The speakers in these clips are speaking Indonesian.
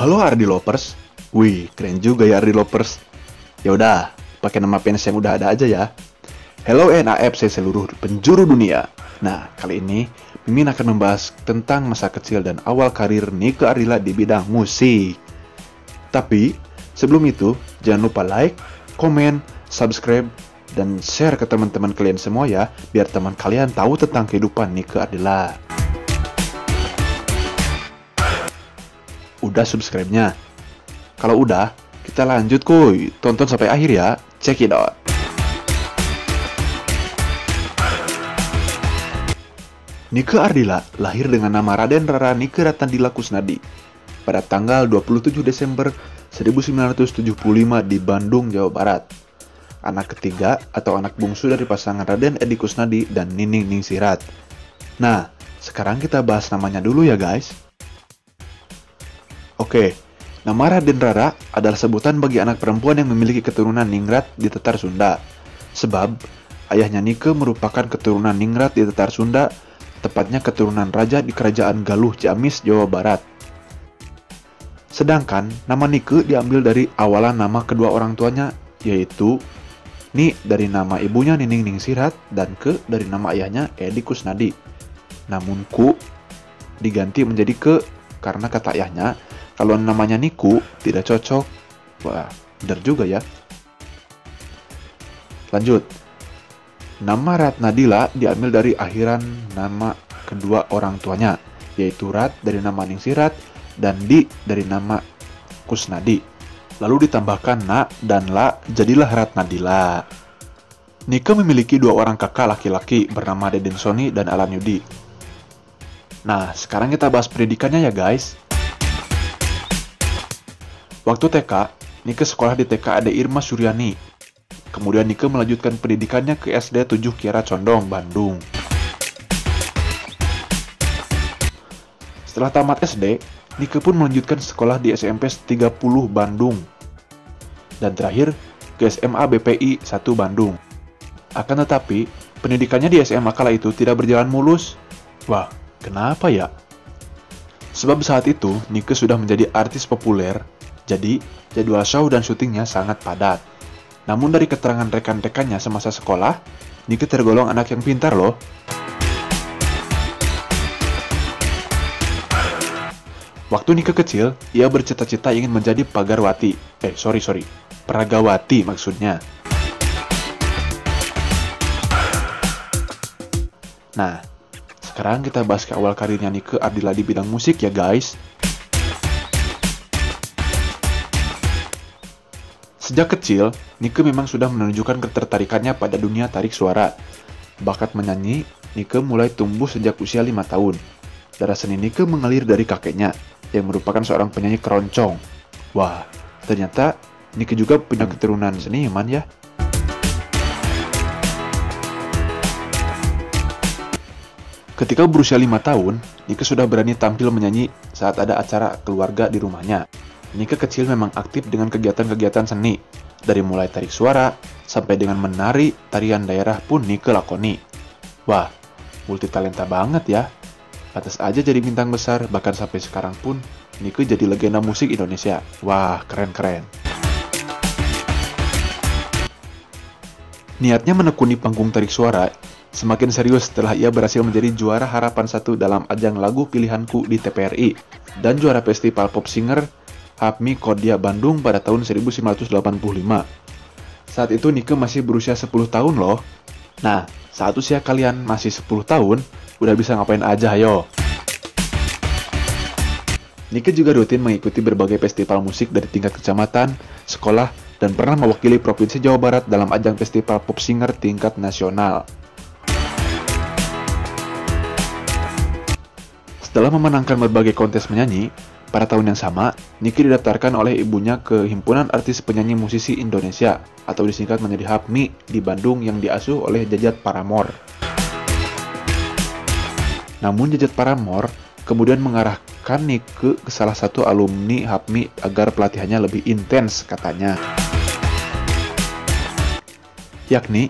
Halo Ardi Lovers. Wih, keren juga ya Ardi Lovers. Ya udah, pakai nama fans yang udah ada aja ya. Hello NAFC seluruh penjuru dunia. Nah, kali ini Mimin akan membahas tentang masa kecil dan awal karir Nike Ardila di bidang musik. Tapi, sebelum itu, jangan lupa like, komen, subscribe, dan share ke teman-teman kalian semua ya, biar teman kalian tahu tentang kehidupan Nike Ardila. Udah subscribe-nya? Kalau udah, kita lanjut kuy. Tonton sampai akhir ya. Check it out. Nike Ardila lahir dengan nama Raden Rara Nike Ratnadila Kusnadi pada tanggal 27 Desember 1975 di Bandung, Jawa Barat. Anak ketiga atau anak bungsu dari pasangan Raden Edi Kusnadi dan Nining Ningsirat. Nah, sekarang kita bahas namanya dulu ya guys. Oke, nama Raden Rara adalah sebutan bagi anak perempuan yang memiliki keturunan Ningrat di Tetar Sunda. Sebab, ayahnya Nike merupakan keturunan Ningrat di Tetar Sunda, tepatnya keturunan raja di Kerajaan Galuh Ciamis, Jawa Barat. Sedangkan, nama Nike diambil dari awalan nama kedua orang tuanya, yaitu Ni dari nama ibunya Nining Ningsirat dan Ke dari nama ayahnya Edi Kusnadi. Namun Ku diganti menjadi Ke karena kata ayahnya, kalau namanya Niku tidak cocok. Wah, benar juga ya. Lanjut. Nama Ratnadila diambil dari akhiran nama kedua orang tuanya, yaitu Rat dari nama Ningsirat dan Di dari nama Kusnadi. Lalu ditambahkan Na dan La, jadilah Ratnadila. Nike memiliki dua orang kakak laki-laki bernama Deden Sony dan Alan Yudi. Nah, sekarang kita bahas pendidikannya ya guys. Waktu TK, Nike sekolah di TK Ade Irma Suryani. Kemudian Nike melanjutkan pendidikannya ke SD 7 Kiara Condong, Bandung. Setelah tamat SD, Nike pun melanjutkan sekolah di SMP 30 Bandung. Dan terakhir ke SMA BPI 1 Bandung. Akan tetapi, pendidikannya di SMA kala itu tidak berjalan mulus. Wah, kenapa ya? Sebab saat itu, Nike sudah menjadi artis populer. Jadi, jadwal show dan syutingnya sangat padat. Namun dari keterangan rekan-rekannya semasa sekolah, Nike tergolong anak yang pintar loh. Waktu Nike kecil, ia bercita-cita ingin menjadi peragawati maksudnya. Nah, sekarang kita bahas ke awal karirnya Nike Ardila di bidang musik ya guys. Sejak kecil, Nike memang sudah menunjukkan ketertarikannya pada dunia tarik suara. Bakat menyanyi, Nike mulai tumbuh sejak usia 5 tahun. Darah seni Nike mengalir dari kakeknya, yang merupakan seorang penyanyi keroncong. Wah, ternyata Nike juga punya keturunan seniman ya. Ketika berusia 5 tahun, Nike sudah berani tampil menyanyi saat ada acara keluarga di rumahnya. Nike kecil memang aktif dengan kegiatan-kegiatan seni, dari mulai tarik suara, sampai dengan menari, tarian daerah pun Nike lakoni. Wah, multitalenta banget ya. Pantas aja jadi bintang besar, bahkan sampai sekarang pun, Nike jadi legenda musik Indonesia. Wah, keren-keren. Niatnya menekuni panggung tarik suara, semakin serius setelah ia berhasil menjadi juara Harapan 1 dalam ajang lagu pilihanku di TPRI, dan juara festival pop singer HAPMI Kodia Bandung pada tahun 1985. Saat itu Nike masih berusia 10 tahun loh. Nah, saat usia kalian masih 10 tahun, udah bisa ngapain aja ayo. Nike juga rutin mengikuti berbagai festival musik dari tingkat kecamatan, sekolah, dan pernah mewakili Provinsi Jawa Barat dalam ajang festival pop singer tingkat nasional. Setelah memenangkan berbagai kontes menyanyi, pada tahun yang sama, Nike didaftarkan oleh ibunya ke Himpunan Artis Penyanyi Musisi Indonesia, atau disingkat menjadi HAPMI, di Bandung yang diasuh oleh Jajat Paramore. Namun Jajat Paramore kemudian mengarahkan Nike ke salah satu alumni HAPMI agar pelatihannya lebih intens katanya. Yakni,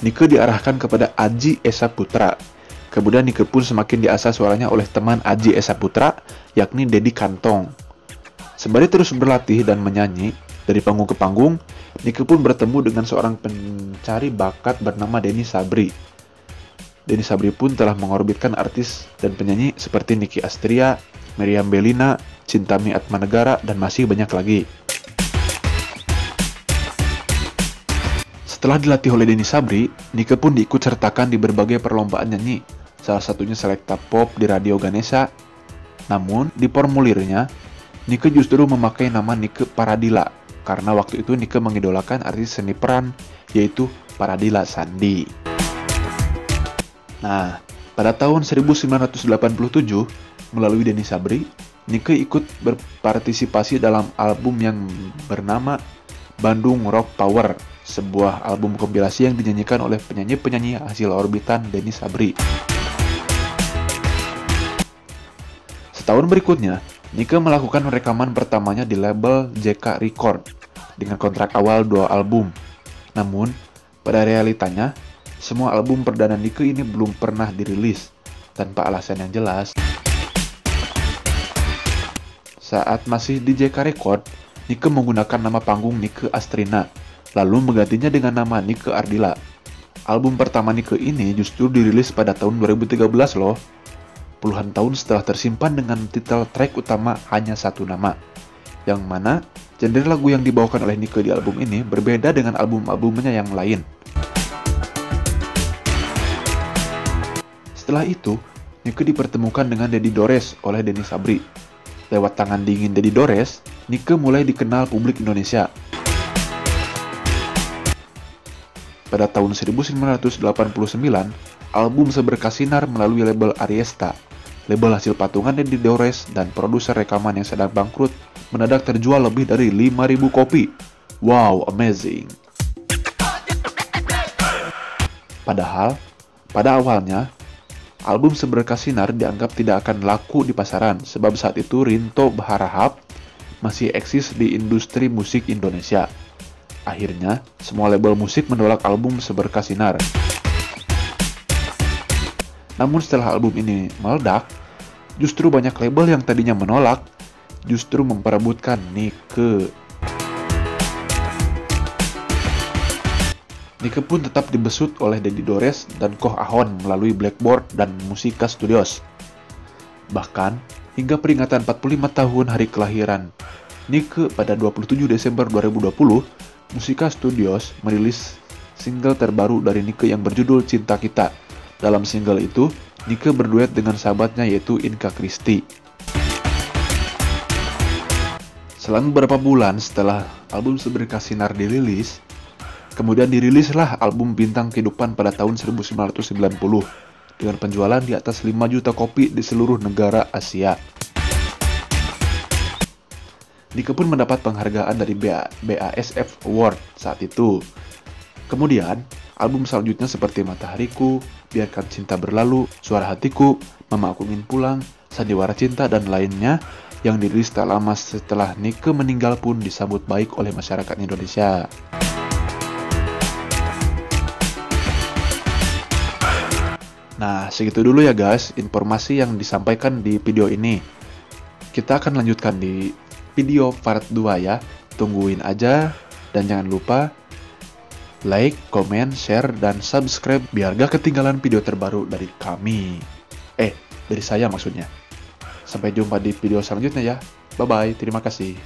Nike diarahkan kepada Aji Esa Putra. Kemudian Nike pun semakin diasah suaranya oleh teman Aji Esa Putra, yakni Dedi Kantong. Sembari terus berlatih dan menyanyi, dari panggung ke panggung, Nike pun bertemu dengan seorang pencari bakat bernama Denny Sabri. Denny Sabri pun telah mengorbitkan artis dan penyanyi seperti Nicky Astria, Meriam Bellina, Chintami Atmanegara, dan masih banyak lagi. Setelah dilatih oleh Denny Sabri, Nike pun diikut sertakan di berbagai perlombaan nyanyi, salah satunya Selecta Pop di Radio Ganesha. Namun, di formulirnya, Nike justru memakai nama Nike Paradila, karena waktu itu Nike mengidolakan artis seni peran, yaitu Paradila Sandi. Nah, pada tahun 1987, melalui Denny Sabri, Nike ikut berpartisipasi dalam album yang bernama Bandung Rock Power, sebuah album kompilasi yang dinyanyikan oleh penyanyi-penyanyi hasil orbitan Denny Sabri. Setahun berikutnya, Nike melakukan rekaman pertamanya di label JK Record dengan kontrak awal 2 album. Namun, pada realitanya, semua album perdana Nike ini belum pernah dirilis tanpa alasan yang jelas. Saat masih di JK Record, Nike menggunakan nama panggung Nike Astrina, lalu menggantinya dengan nama Nike Ardila. Album pertama Nike ini justru dirilis pada tahun 2013 loh. Puluhan tahun setelah tersimpan dengan titel track utama hanya satu nama, yang mana genre lagu yang dibawakan oleh Nike di album ini berbeda dengan album-albumnya yang lain. Setelah itu, Nike dipertemukan dengan Dedi Dores oleh Denny Sabri. Lewat tangan dingin Dedi Dores, Nike mulai dikenal publik Indonesia. Pada tahun 1989, album Seberkas Sinar melalui label Ariesta, label hasil patungan Dedi Dores dan produser rekaman yang sedang bangkrut, mendadak terjual lebih dari 5.000 kopi. Wow, amazing! Padahal, pada awalnya, album Seberkas Sinar dianggap tidak akan laku di pasaran, sebab saat itu Rinto Harahap masih eksis di industri musik Indonesia. Akhirnya, semua label musik menolak album Seberkas Sinar. Namun setelah album ini meledak, justru banyak label yang tadinya menolak, justru memperebutkan Nike. Nike pun tetap dibesut oleh Dedi Dores dan Koh Ahon melalui Blackboard dan Musika Studios. Bahkan, hingga peringatan 45 tahun hari kelahiran Nike pada 27 Desember 2020, Musika Studios merilis single terbaru dari Nike yang berjudul Cinta Kita. Dalam single itu, Nike berduet dengan sahabatnya yaitu Inka Christy. Selang beberapa bulan setelah album Seberkas Sinar dirilis, kemudian dirilislah album Bintang Kehidupan pada tahun 1990 dengan penjualan di atas 5 juta kopi di seluruh negara Asia. Nike pun mendapat penghargaan dari BASF Award saat itu. Kemudian, album selanjutnya seperti Matahariku, Biarkan Cinta Berlalu, Suara Hatiku, Mama Aku Ingin Pulang, Sandiwara Cinta, dan lainnya yang dirilis tak lama setelah Nike meninggal pun disambut baik oleh masyarakat Indonesia. Nah, segitu dulu ya guys, informasi yang disampaikan di video ini. Kita akan lanjutkan di video part 2 ya. Tungguin aja, dan jangan lupa like, komen, share, dan subscribe biar gak ketinggalan video terbaru dari kami. Dari saya maksudnya. Sampai jumpa di video selanjutnya ya. Bye-bye, terima kasih.